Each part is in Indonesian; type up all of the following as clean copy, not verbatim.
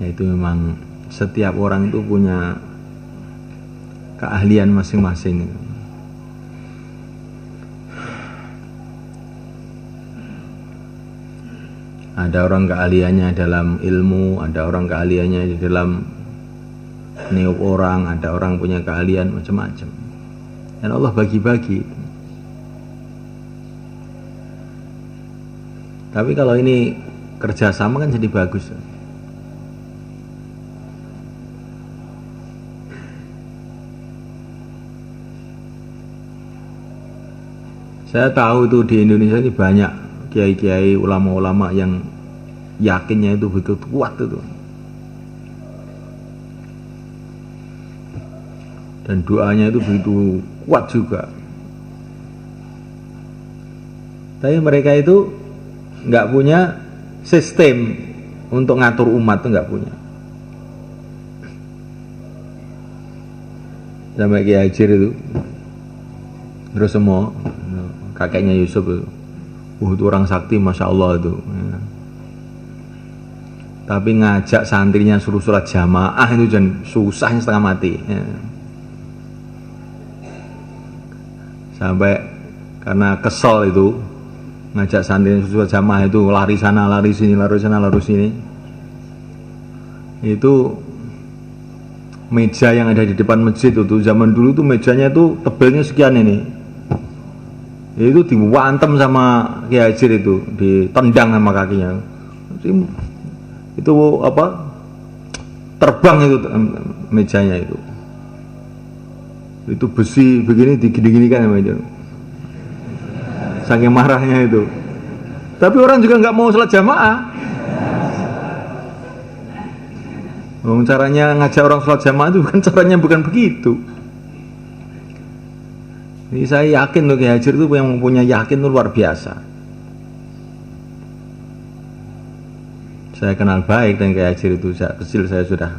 Yaitu memang setiap orang itu punya keahlian masing-masing. Ada orang keahliannya dalam ilmu, ada orang keahliannya di dalam niup orang, ada orang punya keahlian macam-macam. Dan Allah bagi-bagi. Tapi kalau ini kerjasama kan jadi bagus. Saya tahu itu di Indonesia ini banyak kiai-kiai, ulama-ulama yang yakinnya itu begitu kuat itu. Dan doanya itu begitu kuat juga. Tapi mereka itu nggak punya sistem untuk ngatur umat, itu nggak punya. Sampai Kiai Hajir itu, terus semua kakeknya Yusuf itu, itu orang sakti, masya Allah itu. Ya. Tapi ngajak santrinya suruh sholat jamaah itu jangan susahnya setengah mati. Ya. Sampai karena kesel itu ngajak santri suruh jamaah itu lari sana lari sini lari sana lari sini. Itu meja yang ada di depan masjid itu zaman dulu tuh mejanya itu tebelnya sekian ini. Itu diwantem sama Kiai Hajir itu, ditendang sama kakinya. Itu apa? Terbang itu mejanya itu. Itu besi begini digini-ginikan sama itu. Saking marahnya itu. Tapi orang juga nggak mau sholat jamaah. Caranya ngajak orang sholat jamaah itu bukan begitu. Ini saya yakin loh Kiai Hajir itu yang punya yakin itu luar biasa. Saya kenal baik dengan Kiai Hajir itu, sejak kecil saya sudah.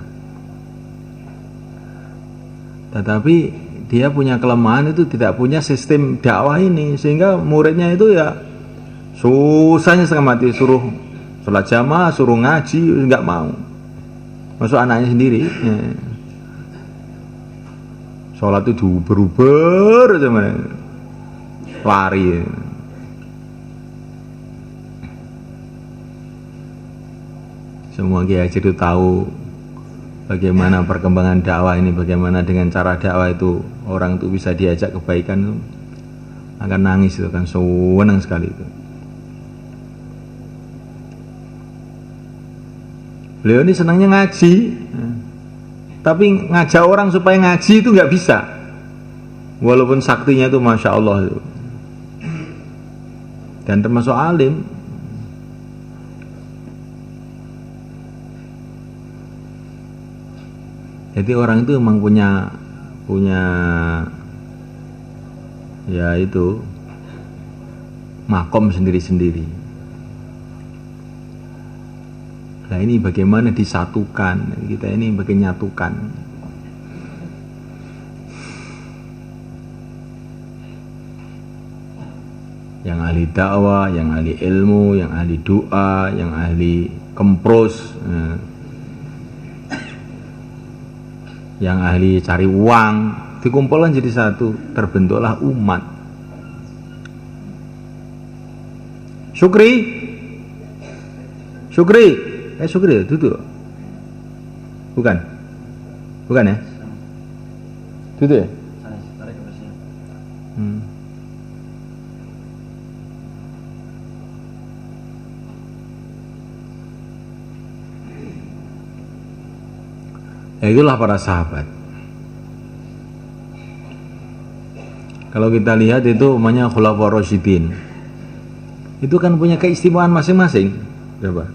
Tetapi dia punya kelemahan itu tidak punya sistem dakwah ini, sehingga muridnya itu ya susahnya setengah mati, suruh sholat jamaah, suruh ngaji, nggak mau. Masuk anaknya sendiri. Ya. Sholat itu diuber-uber aja lari. Semua Kiai Hajir itu tahu bagaimana perkembangan dakwah ini, bagaimana dengan cara dakwah itu orang itu bisa diajak kebaikan itu akan nangis itu kan, senang sekali itu. Beliau ini senangnya ngaji, tapi ngajak orang supaya ngaji itu nggak bisa, walaupun saktinya itu masya Allah itu, dan termasuk alim. Jadi orang itu memang punya ya itu makom sendiri-sendiri. Nah ini bagaimana disatukan, kita ini bagaimana nyatukan. Yang ahli dakwah, yang ahli ilmu, yang ahli doa, yang ahli kempros, yang ahli cari uang, dikumpulkan jadi satu, terbentuklah umat. Syukri, Syukri duduk. Bukan ya? Duduk ya? Ya itulah para sahabat. Kalau kita lihat itu namanya Khulafaur Rasyidin. Itu kan punya keistimewaan masing-masing. Coba.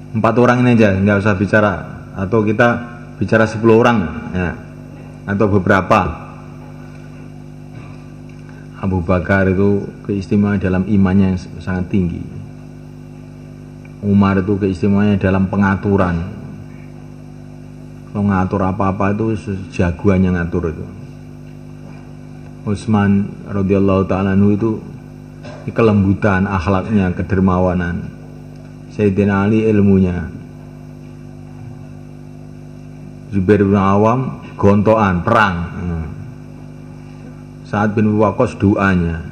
4 orang ini aja, nggak usah bicara. Atau kita bicara 10 orang, ya. Atau beberapa. Abu Bakar itu keistimewaan dalam imannya yang sangat tinggi. Umar itu keistimewaannya dalam pengaturan. Kalau ngatur apa-apa itu jagoannya ngatur itu. Utsman radhiyallahu ta'ala anhu itu kelembutan akhlaknya, kedermawanan. Sayyidina Ali ilmunya, Zubair bin Awam gontoan perang, Sa'ad bin Waqqas doanya.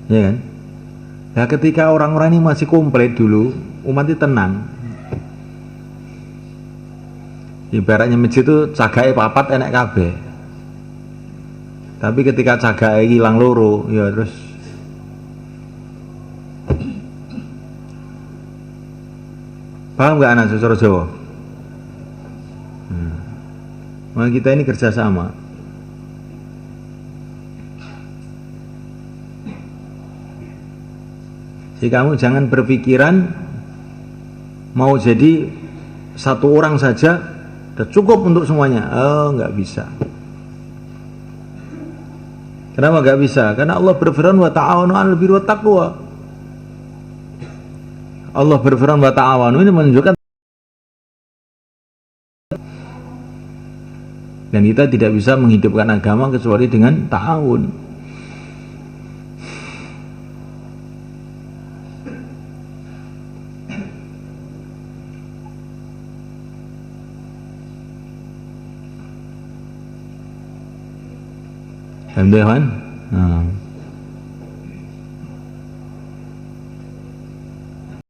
Ya kan? Nah ketika orang-orang ini masih komplit dulu, umat itu tenang. Ibaratnya masjid itu cagae papat enek kabeh. Tapi ketika cagae hilang loro, ya terus paham nggak anak sosoro Jawa? Maka kita ini kerjasama. Jadi kamu jangan berpikiran mau jadi satu orang saja sudah cukup untuk semuanya. Oh, nggak bisa. Kenapa nggak bisa? Karena Allah berfirman wa ta'awanu 'alal birri wat taqwa. Allah berfirman wa ta'awanu ini menunjukkan dan kita tidak bisa menghidupkan agama kecuali dengan ta'awun. Alhamdulillah.